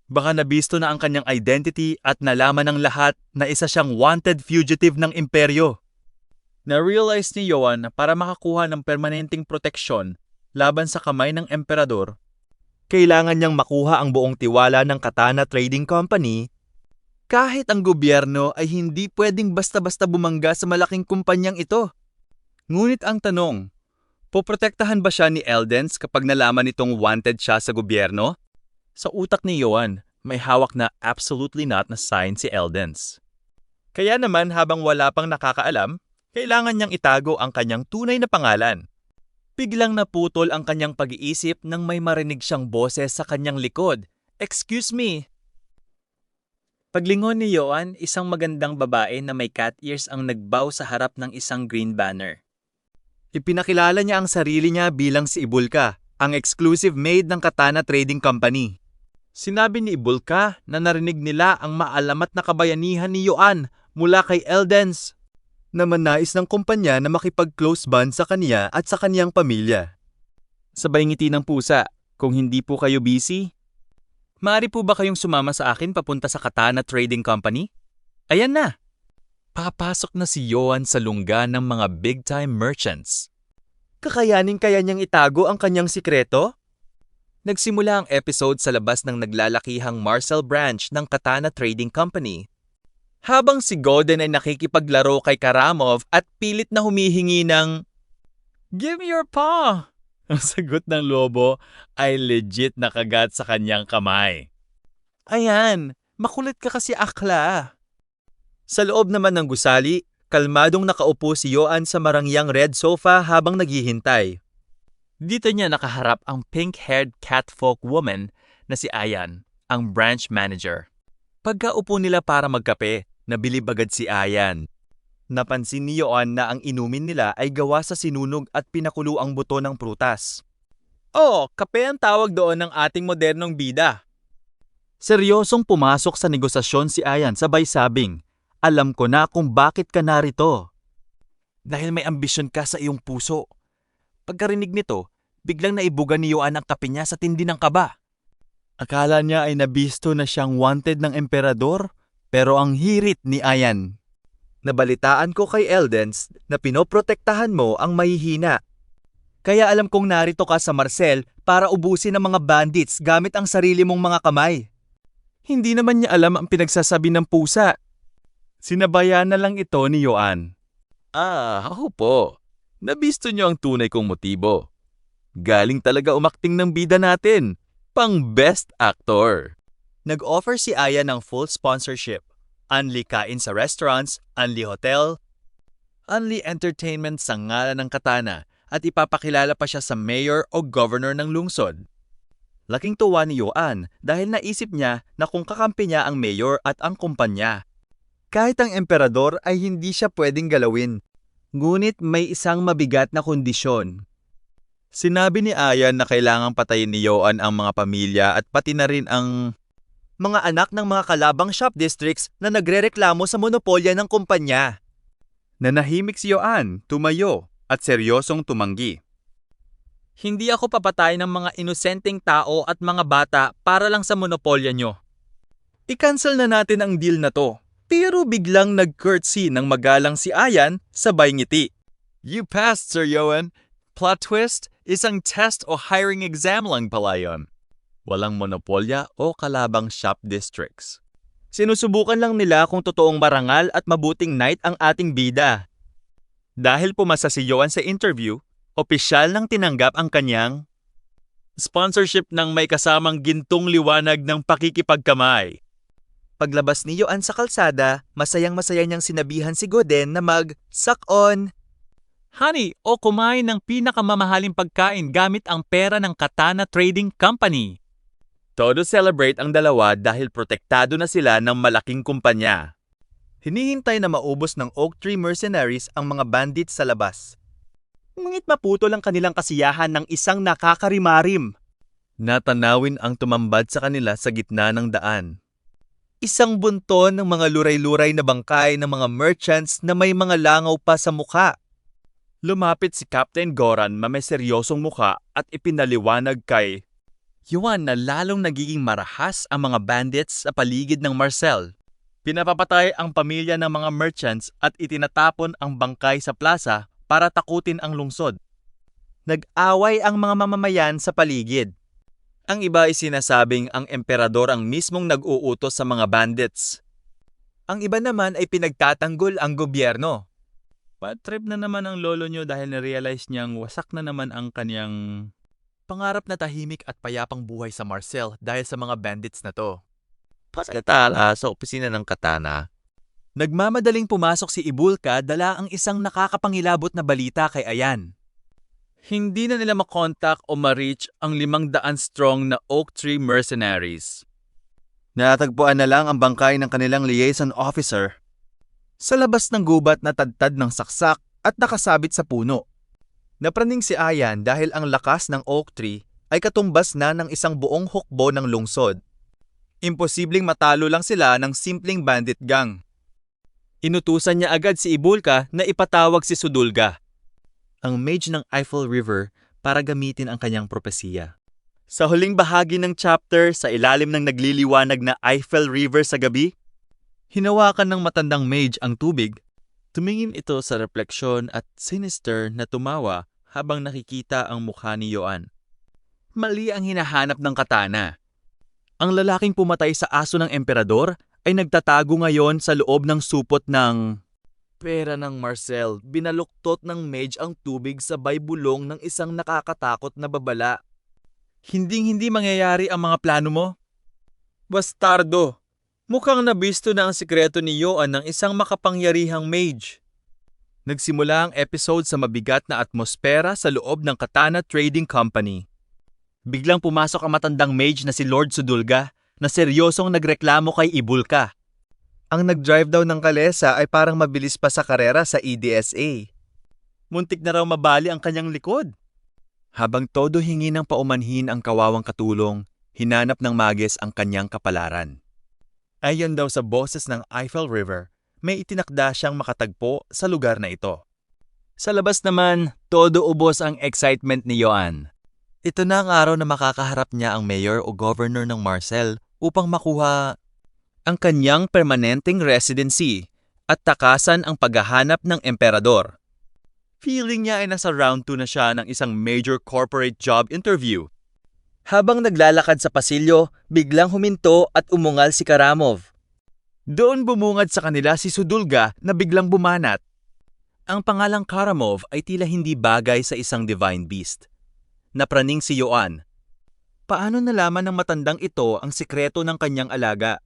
baka nabisto na ang kanyang identity at nalaman ng lahat na isa siyang wanted fugitive ng imperyo. Na-realize ni Yoan na para makakuha ng permanenteng proteksyon laban sa kamay ng emperador, kailangan niyang makuha ang buong tiwala ng Katana Trading Company kahit ang gobyerno ay hindi pwedeng basta-basta bumangga sa malaking kumpanyang ito. Ngunit ang tanong, poprotektahan ba siya ni Eldens kapag nalaman nitong wanted siya sa gobyerno? Sa utak ni Yoan, may hawak na absolutely not na sign si Eldens. Kaya naman habang wala pang nakakaalam, kailangan niyang itago ang kanyang tunay na pangalan. Biglang naputol ang kanyang pag-iisip nang may marinig siyang boses sa kanyang likod. "Excuse me." Paglingon ni Yoan, isang magandang babae na may cat ears ang nagbow sa harap ng isang green banner. Ipinakilala niya ang sarili niya bilang si Ibulka, ang exclusive maid ng Katana Trading Company. Sinabi ni Ibulka na narinig nila ang maalamat na kabayanihan ni Yoan mula kay Eldens, na manais ng kumpanya na makipag-close bond sa kanya at sa kaniyang pamilya. Sabay ngiti ng pusa, "Kung hindi po kayo busy, maaari po ba kayong sumama sa akin papunta sa Katana Trading Company?" Ayan na! Papasok na si Yoan sa lungga ng mga big-time merchants. Kakayanin kaya niyang itago ang kanyang sikreto? Nagsimula ang episode sa labas ng naglalakihang Marcel branch ng Katana Trading Company. Habang si Goden ay nakikipaglaro kay Karamov at pilit na humihingi ng, "Give me your paw!" Ang sagot ng lobo ay legit na kagat sa kanyang kamay. "Ayan, makulit ka kasi akla." Sa loob naman ng gusali, kalmadong nakaupo si Yoan sa marangyang red sofa habang naghihintay. Dito niya nakaharap ang pink-haired catfolk woman na si Ayan, ang branch manager. Pagkaupo nila para magkape, nabilib agad si Ayan. Napansin ni Yoan na ang inumin nila ay gawa sa sinunog at pinakulo ang buto ng prutas. "Oh, kape ang tawag doon ng ating modernong bida." Seryosong pumasok sa negosasyon si Ayan sabay sabing, "Alam ko na kung bakit ka narito. Dahil may ambisyon ka sa iyong puso." Pagkarinig nito, biglang naibuga ni Yoan ang kape niya sa tindi ng kaba. Akala niya ay nabisto na siyang wanted ng emperador, pero ang hirit ni Ayan. Nabalitaan ko kay Eldens na pinoprotektahan mo ang mahihina. Kaya alam kong narito ka sa Marcel para ubusin ang mga bandits gamit ang sarili mong mga kamay. Hindi naman niya alam ang pinagsasabi ng pusa. Sinabayan na lang ito ni Yoan. Ako po. Nabisto niyo ang tunay kong motibo. Galing talaga umakting ng bida natin. Pang Best Actor. Nag-offer si Aya ng full sponsorship. Unli kain sa restaurants, unli hotel, unli entertainment sa ngalan ng Katana at ipapakilala pa siya sa mayor o governor ng lungsod. Laking tuwa ni Yoan dahil naisip niya na kung kakampi niya ang mayor at ang kumpanya. Kahit ang emperador ay hindi siya pwedeng galawin. Ngunit may isang mabigat na kondisyon. Sinabi ni Ayan na kailangang patayin ni Yoan ang mga pamilya at pati na rin ang mga anak ng mga kalabang shop districts na nagrereklamo sa monopolya ng kumpanya. Nanahimik si Yoan, tumayo, at seryosong tumanggi. Hindi ako papatay ng mga inosenteng tao at mga bata para lang sa monopolya nyo. I-cancel na natin ang deal na to. Pero biglang nag-curtsy ng magalang si Ayan sabay ngiti. You passed, Sir Yoan. Plot twist, isang test o hiring exam lang pala yun. Walang monopolya o kalabang shop districts. Sinusubukan lang nila kung totoong marangal at mabuting knight ang ating bida. Dahil pumasa si Yoan sa interview, opisyal nang tinanggap ang kanyang sponsorship ng may kasamang gintong liwanag ng pakikipagkamay. Paglabas ni Yoan sa kalsada, masayang-masaya niyang sinabihan si Goden na mag-suck on. Honey, o kumain ng pinakamamahaling pagkain gamit ang pera ng Katana Trading Company. Todo celebrate ang dalawa dahil protektado na sila ng malaking kumpanya. Hinihintay na maubos ng Oak Tree Mercenaries ang mga bandits sa labas. Ngunit maputol ang kanilang kasiyahan ng isang nakakarimarim. Natanawin ang tumambad sa kanila sa gitna ng daan. Isang bunton ng mga luray-luray na bangkay ng mga merchants na may mga langaw pa sa mukha. Lumapit si Captain Goran na may seryosong mukha at ipinaliwanag kay Yoan na lalong nagiging marahas ang mga bandits sa paligid ng Marcel. Pinapapatay ang pamilya ng mga merchants at itinatapon ang bangkay sa plaza para takutin ang lungsod. Nag-away ang mga mamamayan sa paligid. Ang iba ay sinasabing ang emperador ang mismong nag-uutos sa mga bandits. Ang iba naman ay pinagtatanggol ang gobyerno. Bad-trip na naman ang lolo nyo dahil na-realize niyang wasak na naman ang kanyang pangarap na tahimik at payapang buhay sa Marcel dahil sa mga bandits na to. Pasatala sa opisina ng Katana. Nagmamadaling pumasok si Ibulka dala ang isang nakakapangilabot na balita kay Ayan. Hindi na nila makontak o ma-reach ang 500 strong na Oak Tree Mercenaries. Natagpuan na lang ang bangkay ng kanilang liaison officer. Sa labas ng gubat na tadtad ng saksak at nakasabit sa puno. Napraning si Ayan dahil ang lakas ng Oak Tree ay katumbas na ng isang buong hukbo ng lungsod. Imposibleng matalo lang sila ng simpleng bandit gang. Inutusan niya agad si Ibulka na ipatawag si Sudulga, ang mage ng Eiffel River, para gamitin ang kanyang propesiya. Sa huling bahagi ng chapter sa ilalim ng nagliliwanag na Eiffel River sa gabi, hinawakan ng matandang mage ang tubig. Tumingin ito sa refleksyon at sinister na tumawa habang nakikita ang mukha ni Yoan. Mali ang hinahanap ng Katana. Ang lalaking pumatay sa aso ng emperador ay nagtatago ngayon sa loob ng supot ng pera ng Marcel. Binaluktot ng mage ang tubig sa baybulong ng isang nakakatakot na babala. Hinding-hindi mangyayari ang mga plano mo? Bastardo! Mukhang nabisto na ang sikreto ni Yoan ng isang makapangyarihang mage. Nagsimula ang episode sa mabigat na atmosfera sa loob ng Katana Trading Company. Biglang pumasok ang matandang mage na si Lord Sudulga na seryosong nagreklamo kay Ibulka. Ang nag-drive daw ng kalesa ay parang mabilis pa sa karera sa EDSA. Muntik na raw mabali ang kanyang likod. Habang todo hingi ng paumanhin ang kawawang katulong, hinanap ng Mages ang kanyang kapalaran. Ayon daw sa boses ng Eiffel River, may itinakda siyang makatagpo sa lugar na ito. Sa labas naman, todo ubos ang excitement ni Yoan. Ito na ang araw na makakaharap niya ang mayor o governor ng Marcel upang makuha ang kanyang permanenteng residency at takasan ang paghahanap ng emperador. Feeling niya ay nasa round 2 na siya ng isang major corporate job interview. Habang naglalakad sa pasilyo, biglang huminto at umungal si Karamov. Doon bumungad sa kanila si Sudulga na biglang bumanat. Ang pangalang Karamov ay tila hindi bagay sa isang divine beast. Napraning si Yoan. Paano nalaman ng matandang ito ang sikreto ng kanyang alaga?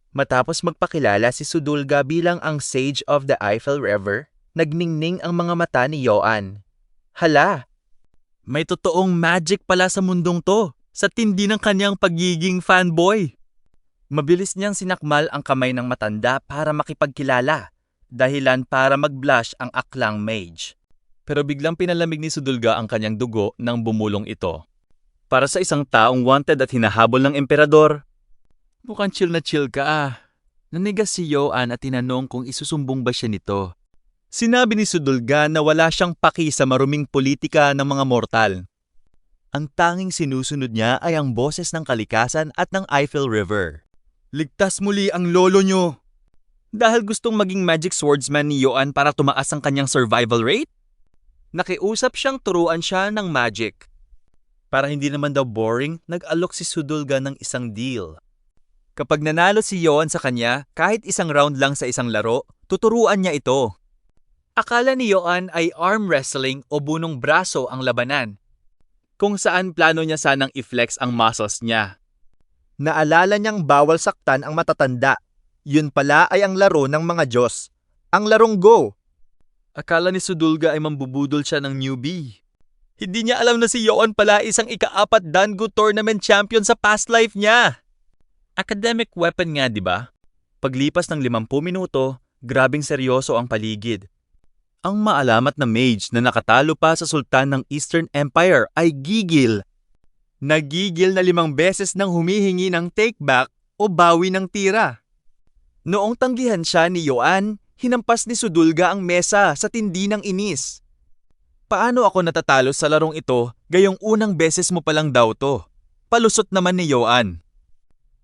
Matapos magpakilala si Sudulga bilang ang Sage of the Eiffel River, nagningning ang mga mata ni Yoan. Hala! May totoong magic pala sa mundong to, sa tindi ng kanyang pagiging fanboy. Mabilis niyang sinakmal ang kamay ng matanda para makipagkilala, dahilan para mag-blush ang aklang mage. Pero biglang pinalamig ni Sudulga ang kanyang dugo nang bumulong ito. Para sa isang taong wanted at hinahabol ng emperador, mukhang chill na chill ka ah. Nanigas si Yoan at tinanong kung isusumbong ba siya nito. Sinabi ni Sudulga na wala siyang paki sa maruming politika ng mga mortal. Ang tanging sinusunod niya ay ang boses ng kalikasan at ng Eiffel River. Ligtas muli ang lolo nyo! Dahil gustong maging magic swordsman ni Yoan para tumaas ang kanyang survival rate? Nakiusap siyang turuan siya ng magic. Para hindi naman daw boring, nag-alok si Sudulga ng isang deal. Kapag nanalo si Yoan sa kanya, kahit isang round lang sa isang laro, tuturuan niya ito. Akala ni Yoan ay arm wrestling o bunong braso ang labanan, kung saan plano niya sanang i-flex ang muscles niya. Naalala niyang bawal saktan ang matatanda. Yun pala ay ang laro ng mga Diyos. Ang larong Go. Akala ni Sudulga ay mambubudol siya ng newbie. Hindi niya alam na si Yoan pala isang ika-4 Dango Tournament champion sa past life niya. Academic weapon nga, di ba? Paglipas ng 50 minuto, grabing seryoso ang paligid. Ang maalamat na mage na nakatalo pa sa sultan ng Eastern Empire ay gigil. Nagigil na 5 beses nang humihingi ng take back o bawi ng tira. Noong tanggihan siya ni Yoan, hinampas ni Sudulga ang mesa sa tindi ng inis. Paano ako natatalo sa larong ito gayong unang beses mo palang daw to? Palusot naman ni Yoan.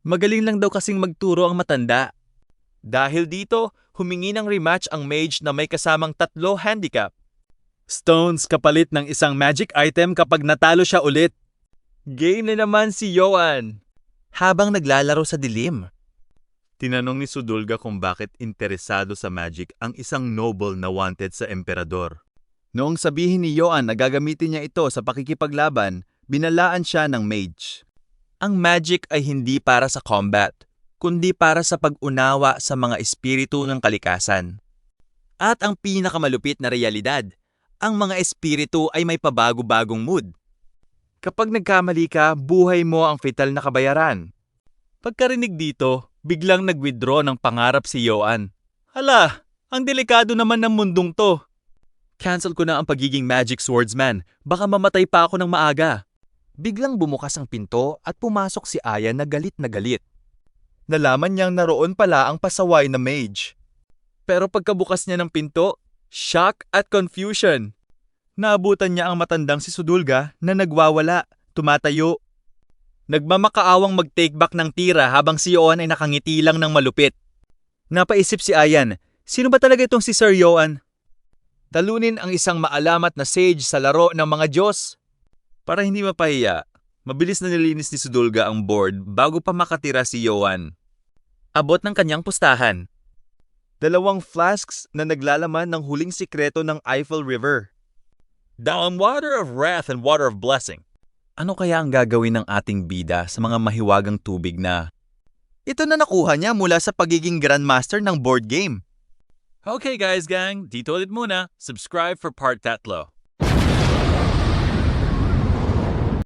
Magaling lang daw kasing magturo ang matanda. Dahil dito, humingi ng rematch ang mage na may kasamang 3 handicap. Stones kapalit ng isang magic item kapag natalo siya ulit. Game na naman si Yoan. Habang naglalaro sa dilim. Tinanong ni Sudulga kung bakit interesado sa magic ang isang noble na wanted sa emperador. Noong sabihin ni Yoan na gagamitin niya ito sa pakikipaglaban, binalaan siya ng mage. Ang magic ay hindi para sa combat, kundi para sa pag-unawa sa mga espiritu ng kalikasan. At ang pinakamalupit na realidad, ang mga espiritu ay may pabago-bagong mood. Kapag nagkamali ka, buhay mo ang fatal na kabayaran. Pagkarinig dito, biglang nag-withdraw ng pangarap si Yoan. Hala, ang delikado naman ng mundong to. Cancel ko na ang pagiging magic swordsman, baka mamatay pa ako ng maaga. Biglang bumukas ang pinto at pumasok si Aya na galit na galit. Nalaman niyang naroon pala ang pasaway na mage. Pero pagkabukas niya ng pinto, shock at confusion. Naabutan niya ang matandang si Sudulga na nagwawala, tumatayo. Nagmamakaawang mag-take back ng tira habang si Yoan ay nakangiti lang ng malupit. Napaisip si Ayan, sino ba talaga itong si Sir Yoan? Talunin ang isang maalamat na sage sa laro ng mga Diyos. Para hindi mapahiya, mabilis na nilinis ni Sudulga ang board bago pa makatira si Yoan. Abot ng kanyang pustahan. 2 flasks na naglalaman ng huling sikreto ng Eiffel River. Down water of wrath and water of blessing. Ano kaya ang gagawin ng ating bida sa mga mahiwagang tubig na ito na nakuha niya mula sa pagiging grandmaster ng board game? Okay guys gang, dito ulit muna. Subscribe for part 3.